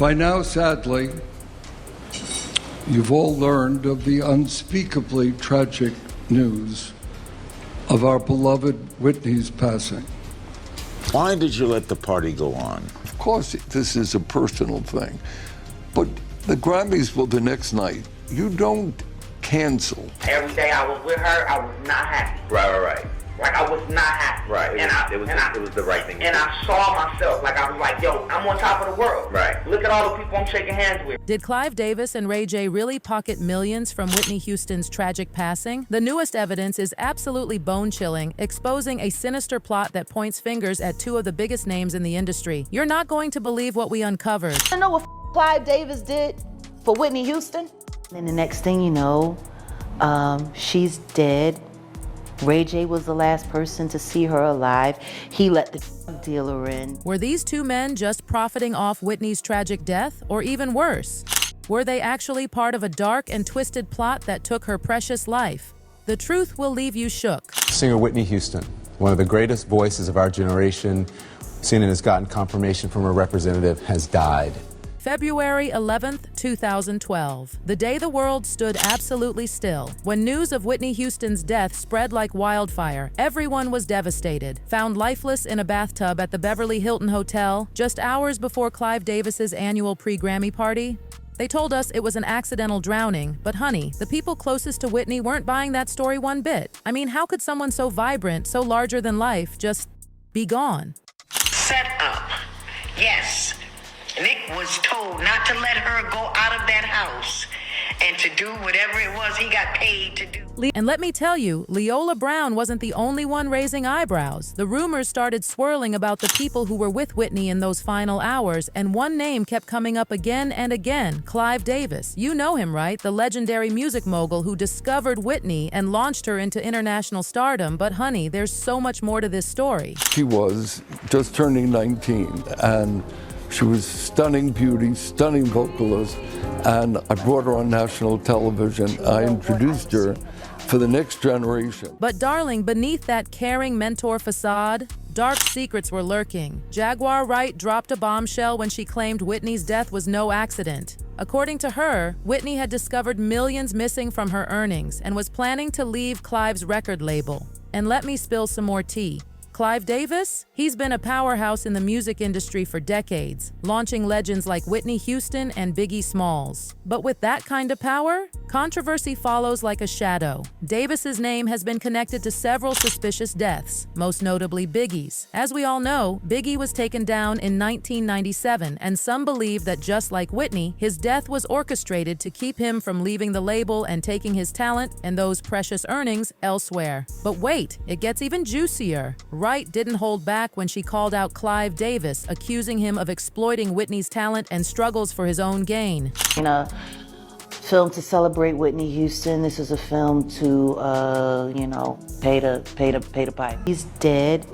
By now, sadly, you've all learned of the unspeakably tragic news of our beloved Whitney's passing. Why did you let the party go on? Of course, this is a personal thing, but the Grammys were the next night. You don't cancel. Every day I was with her, I was not happy. Right. Like, I was not happy. Right. It was the right thing. And I saw myself, like, I was like, yo, I'm on top of the world. Right. Look at all the people I'm shaking hands with. Did Clive Davis and Ray J really pocket millions from Whitney Houston's tragic passing? The newest evidence is absolutely bone-chilling, exposing a sinister plot that points fingers at two of the biggest names in the industry. You're not going to believe what we uncovered. I know what Clive Davis did for Whitney Houston. And the next thing you know, she's dead. Ray J was the last person to see her alive. He let the drug dealer in. Were these two men just profiting off Whitney's tragic death, or even worse? Were they actually part of a dark and twisted plot that took her precious life? The truth will leave you shook. Singer Whitney Houston, one of the greatest voices of our generation, CNN has gotten confirmation from her representative, has died. February 11th, 2012, the day the world stood absolutely still. When news of Whitney Houston's death spread like wildfire, everyone was devastated. Found lifeless in a bathtub at the Beverly Hilton Hotel just hours before Clive Davis's annual pre-Grammy party. They told us it was an accidental drowning, but honey, the people closest to Whitney weren't buying that story one bit. I mean, how could someone so vibrant, so larger than life, just be gone? Set up. Yes. Nick was told not to let her go out of that house and to do whatever it was he got paid to do. And let me tell you, Leolah Brown wasn't the only one raising eyebrows. The rumors started swirling about the people who were with Whitney in those final hours, and one name kept coming up again and again: Clive Davis. You know him, right? The legendary music mogul who discovered Whitney and launched her into international stardom. But honey, there's so much more to this story. She was just turning 19, and she was stunning beauty, stunning vocalist, and I brought her on national television. I introduced her for the next generation. But darling, beneath that caring mentor facade, dark secrets were lurking. Jaguar Wright dropped a bombshell when she claimed Whitney's death was no accident. According to her, Whitney had discovered millions missing from her earnings and was planning to leave Clive's record label. And let me spill some more tea. Clive Davis? He's been a powerhouse in the music industry for decades, launching legends like Whitney Houston and Biggie Smalls. But with that kind of power, controversy follows like a shadow. Davis's name has been connected to several suspicious deaths, most notably Biggie's. As we all know, Biggie was taken down in 1997, and some believe that just like Whitney, his death was orchestrated to keep him from leaving the label and taking his talent and those precious earnings elsewhere. But wait, it gets even juicier. Wright didn't hold back when she called out Clive Davis, accusing him of exploiting Whitney's talent and struggles for his own gain. In a film to celebrate Whitney Houston, this is a film to, pay the pipe. He's dead.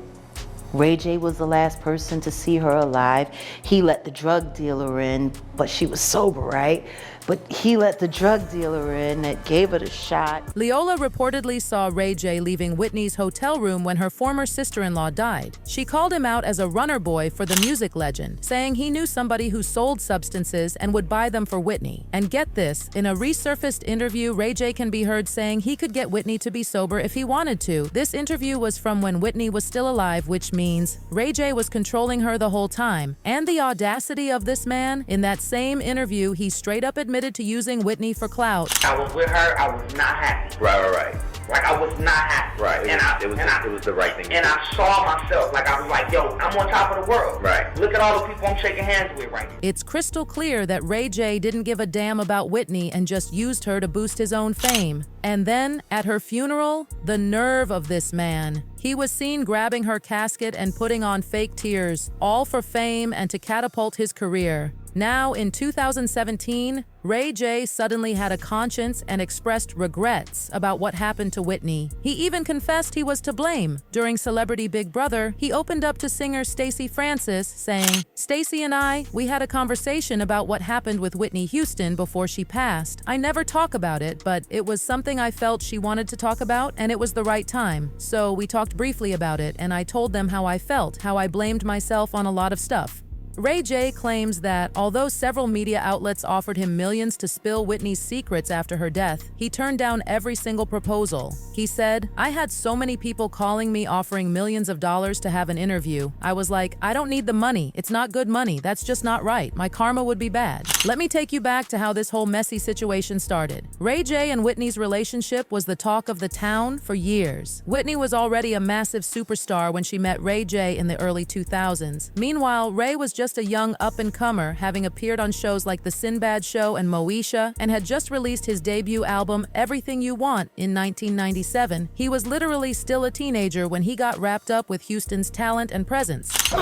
Ray J was the last person to see her alive. He let the drug dealer in, but she was sober, right? But he let the drug dealer in that gave her the shot. Leolah reportedly saw Ray J leaving Whitney's hotel room when her former sister-in-law died. She called him out as a runner boy for the music legend, saying he knew somebody who sold substances and would buy them for Whitney. And get this, in a resurfaced interview, Ray J can be heard saying he could get Whitney to be sober if he wanted to. This interview was from when Whitney was still alive, which means Ray J was controlling her the whole time. And the audacity of this man, in that same interview, he straight up admitted to using Whitney for clout. I was with her, I was not happy. Right. Like, I was not happy. Right. It was the right thing. And I saw myself, like, I was like, yo, I'm on top of the world. Right. Look at all the people I'm shaking hands with right now. It's crystal clear that Ray J didn't give a damn about Whitney and just used her to boost his own fame. And then, at her funeral, the nerve of this man. He was seen grabbing her casket and putting on fake tears, all for fame and to catapult his career. Now, in 2017, Ray J suddenly had a conscience and expressed regrets about what happened to Whitney. He even confessed he was to blame. During Celebrity Big Brother, he opened up to singer Stacey Francis, saying, "Stacey and we had a conversation about what happened with Whitney Houston before she passed. I never talk about it, but it was something I felt she wanted to talk about, and it was the right time. So we talked briefly about it, and I told them how I felt, how I blamed myself on a lot of stuff." Ray J claims that although several media outlets offered him millions to spill Whitney's secrets after her death, he turned down every single proposal. He said, "I had so many people calling me offering millions of dollars to have an interview. I was like, I don't need the money. It's not good money. That's just not right. My karma would be bad." Let me take you back to how this whole messy situation started. Ray J and Whitney's relationship was the talk of the town for years. Whitney was already a massive superstar when she met Ray J in the early 2000s. Meanwhile, Ray was just a young up-and-comer, having appeared on shows like The Sinbad Show and Moesha, and had just released his debut album, Everything You Want, in 1997. He was literally still a teenager when he got wrapped up with Houston's talent and presence. In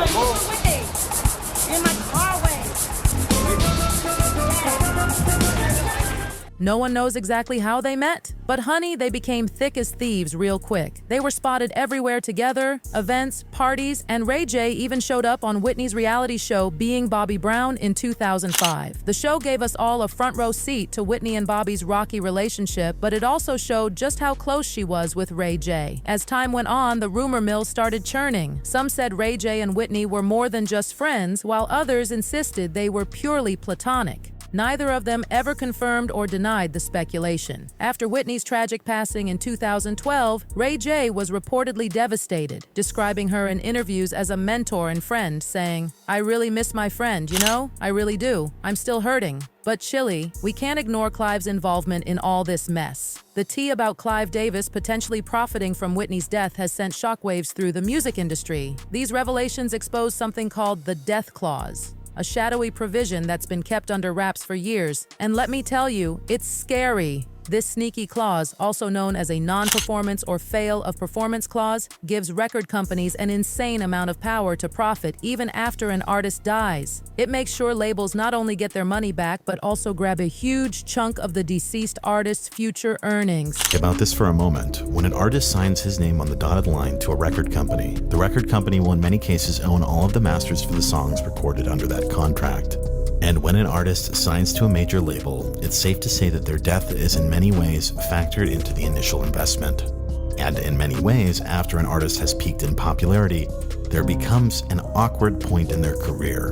my car way. No one knows exactly how they met, but honey, they became thick as thieves real quick. They were spotted everywhere together, events, parties, and Ray J even showed up on Whitney's reality show Being Bobby Brown in 2005. The show gave us all a front row seat to Whitney and Bobby's rocky relationship, but it also showed just how close she was with Ray J. As time went on, the rumor mill started churning. Some said Ray J and Whitney were more than just friends, while others insisted they were purely platonic. Neither of them ever confirmed or denied the speculation. After Whitney's tragic passing in 2012, Ray J was reportedly devastated, describing her in interviews as a mentor and friend, saying, "I really miss my friend, you know? I really do. I'm still hurting." But chilly, we can't ignore Clive's involvement in all this mess. The tea about Clive Davis potentially profiting from Whitney's death has sent shockwaves through the music industry. These revelations expose something called the death clause, a shadowy provision that's been kept under wraps for years. And let me tell you, it's scary. This sneaky clause, also known as a non-performance or fail of performance clause, gives record companies an insane amount of power to profit even after an artist dies. It makes sure labels not only get their money back, but also grab a huge chunk of the deceased artist's future earnings. Think about this for a moment. When an artist signs his name on the dotted line to a record company, the record company will in many cases own all of the masters for the songs recorded under that contract. And when an artist signs to a major label, it's safe to say that their death is in many ways factored into the initial investment. And in many ways, after an artist has peaked in popularity, there becomes an awkward point in their career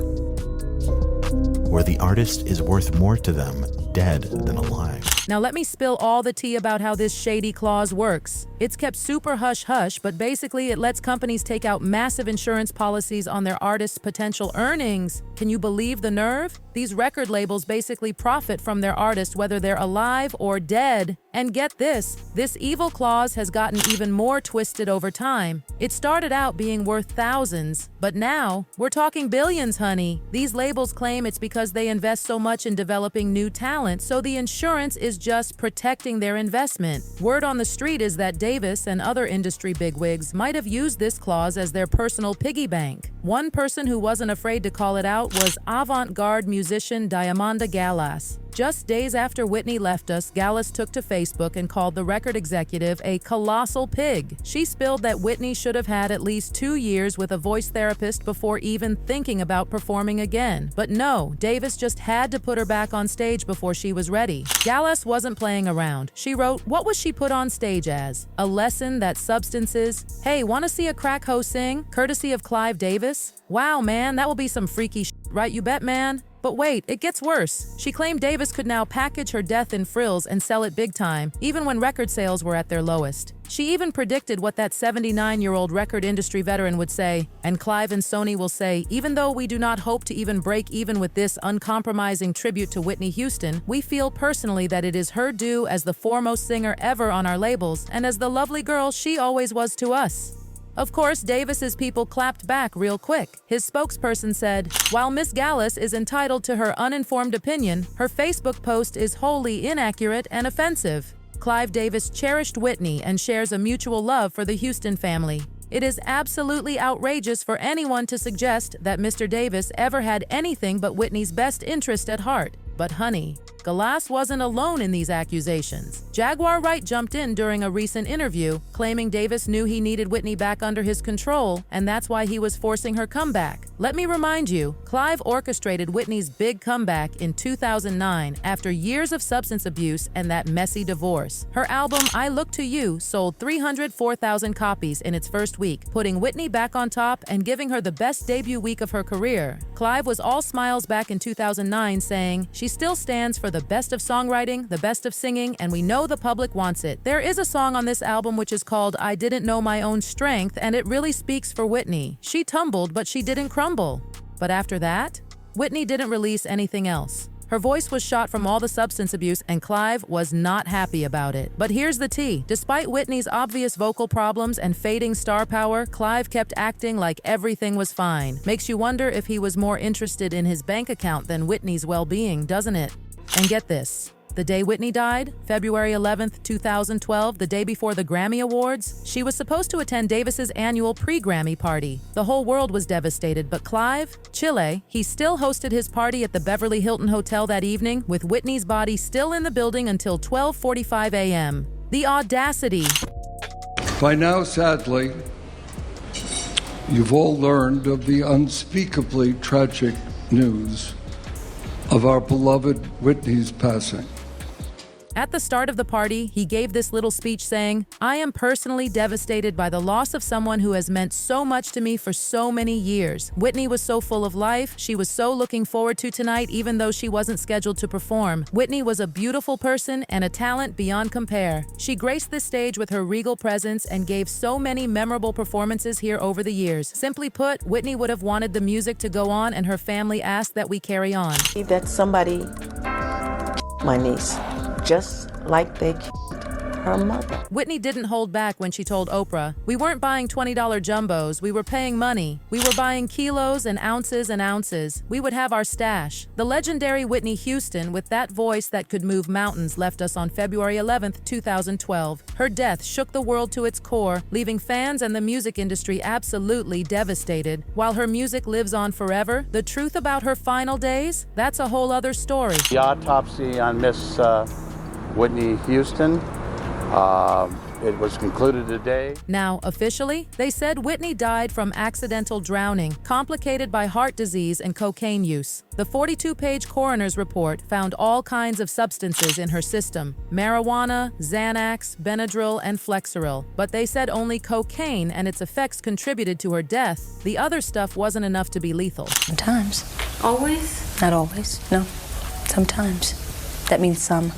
where the artist is worth more to them dead than alive. Now let me spill all the tea about how this shady clause works. It's kept super hush-hush, but basically it lets companies take out massive insurance policies on their artists' potential earnings. Can you believe the nerve? These record labels basically profit from their artists whether they're alive or dead. And get this evil clause has gotten even more twisted over time. It started out being worth thousands, but now we're talking billions, honey. These labels claim it's because they invest so much in developing new talent, so the insurance is just protecting their investment. Word on the street is that Davis and other industry bigwigs might have used this clause as their personal piggy bank. One person who wasn't afraid to call it out was avant-garde musician Diamanda Gallas. Just days after Whitney left us, Gallas took to Facebook and called the record executive a colossal pig. She spilled that Whitney should have had at least 2 years with a voice therapist before even thinking about performing again. But no, Davis just had to put her back on stage before she was ready. Gallas wasn't playing around. She wrote, what was she put on stage as? A lesson that substances, hey, wanna see a crack hoe sing? Courtesy of Clive Davis? Wow, man, that will be some freaky shit, right? You bet, man? But wait, it gets worse. She claimed Davis could now package her death in frills and sell it big time, even when record sales were at their lowest. She even predicted what that 79-year-old record industry veteran would say, and Clive and Sony will say, even though we do not hope to even break even with this uncompromising tribute to Whitney Houston, we feel personally that it is her due as the foremost singer ever on our labels and as the lovely girl she always was to us. Of course, Davis's people clapped back real quick. His spokesperson said, while Miss Gallas is entitled to her uninformed opinion, her Facebook post is wholly inaccurate and offensive. Clive Davis cherished Whitney and shares a mutual love for the Houston family. It is absolutely outrageous for anyone to suggest that Mr. Davis ever had anything but Whitney's best interest at heart. But honey, Galas wasn't alone in these accusations. Jaguar Wright jumped in during a recent interview, claiming Davis knew he needed Whitney back under his control, and that's why he was forcing her comeback. Let me remind you, Clive orchestrated Whitney's big comeback in 2009 after years of substance abuse and that messy divorce. Her album, I Look to You, sold 304,000 copies in its first week, putting Whitney back on top and giving her the best debut week of her career. Clive was all smiles back in 2009, saying, "She still stands for the best of songwriting, the best of singing, and we know the public wants it." There is a song on this album which is called I Didn't Know My Own Strength, and it really speaks for Whitney. She tumbled, but she didn't crumble. But after that, Whitney didn't release anything else. Her voice was shot from all the substance abuse, and Clive was not happy about it. But here's the tea. Despite Whitney's obvious vocal problems and fading star power, Clive kept acting like everything was fine. Makes you wonder if he was more interested in his bank account than Whitney's well-being, doesn't it? And get this. The day Whitney died, February 11th, 2012, the day before the Grammy Awards, she was supposed to attend Davis's annual pre-Grammy party. The whole world was devastated, but Clive, Chile, he still hosted his party at the Beverly Hilton Hotel that evening, with Whitney's body still in the building until 12:45 a.m. The audacity. By now, sadly, you've all learned of the unspeakably tragic news of our beloved Whitney's passing. At the start of the party, he gave this little speech saying, "I am personally devastated by the loss of someone who has meant so much to me for so many years. Whitney was so full of life. She was so looking forward to tonight, even though she wasn't scheduled to perform. Whitney was a beautiful person and a talent beyond compare. She graced this stage with her regal presence and gave so many memorable performances here over the years. Simply put, Whitney would have wanted the music to go on, and her family asked that we carry on." That somebody, my niece, just like they killed her mother. Whitney didn't hold back when she told Oprah, "We weren't buying $20 jumbos, we were paying money. We were buying kilos and ounces and ounces. We would have our stash." The legendary Whitney Houston, with that voice that could move mountains, left us on February 11th, 2012. Her death shook the world to its core, leaving fans and the music industry absolutely devastated. While her music lives on forever, the truth about her final days, that's a whole other story. The autopsy on Miss Whitney Houston, it was concluded today. Now, officially, they said Whitney died from accidental drowning, complicated by heart disease and cocaine use. The 42-page coroner's report found all kinds of substances in her system: marijuana, Xanax, Benadryl, and Flexeril. But they said only cocaine and its effects contributed to her death. The other stuff wasn't enough to be lethal. Sometimes. Always? Not always, no. Sometimes. That means some.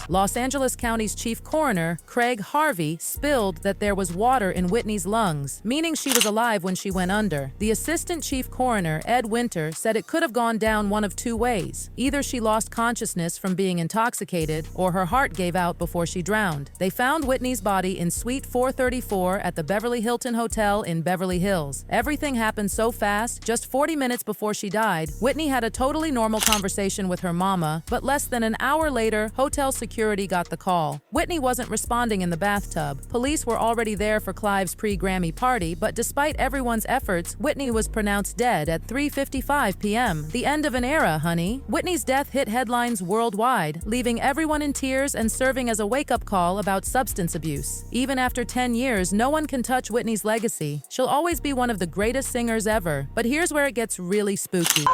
Los Angeles County's chief coroner, Craig Harvey, spilled that there was water in Whitney's lungs, meaning she was alive when she went under. The assistant chief coroner, Ed Winter, said it could have gone down one of two ways. Either she lost consciousness from being intoxicated, or her heart gave out before she drowned. They found Whitney's body in Suite 434 at the Beverly Hilton Hotel in Beverly Hills. Everything happened so fast. Just 40 minutes before she died, Whitney had a totally normal conversation with her mama, but less than an hour later, hotel security got the call. Whitney wasn't responding in the bathtub. Police were already there for Clive's pre-Grammy party, but despite everyone's efforts, Whitney was pronounced dead at 3:55 p.m. The end of an era, honey. Whitney's death hit headlines worldwide, leaving everyone in tears and serving as a wake-up call about substance abuse. Even after 10 years, no one can touch Whitney's legacy. She'll always be one of the greatest singers ever. But here's where it gets really spooky.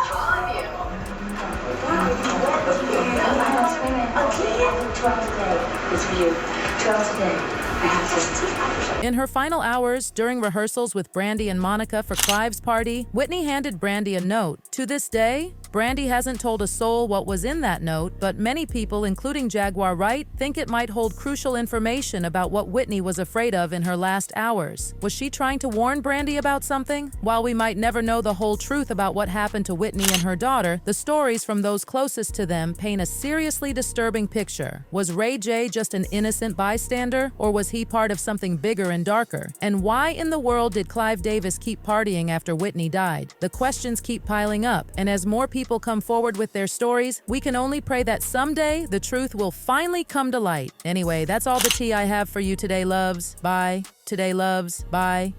In her final hours, during rehearsals with Brandy and Monica for Clive's party, Whitney handed Brandy a note. To this day, Brandy hasn't told a soul what was in that note, but many people, including Jaguar Wright, think it might hold crucial information about what Whitney was afraid of in her last hours. Was she trying to warn Brandy about something? While we might never know the whole truth about what happened to Whitney and her daughter, the stories from those closest to them paint a seriously disturbing picture. Was Ray J just an innocent bystander, or was he part of something bigger and darker? And why in the world did Clive Davis keep partying after Whitney died? The questions keep piling up, and as more people come forward with their stories, we can only pray that someday the truth will finally come to light. Anyway, that's all the tea I have for you today, loves. Bye. Today, loves. Bye.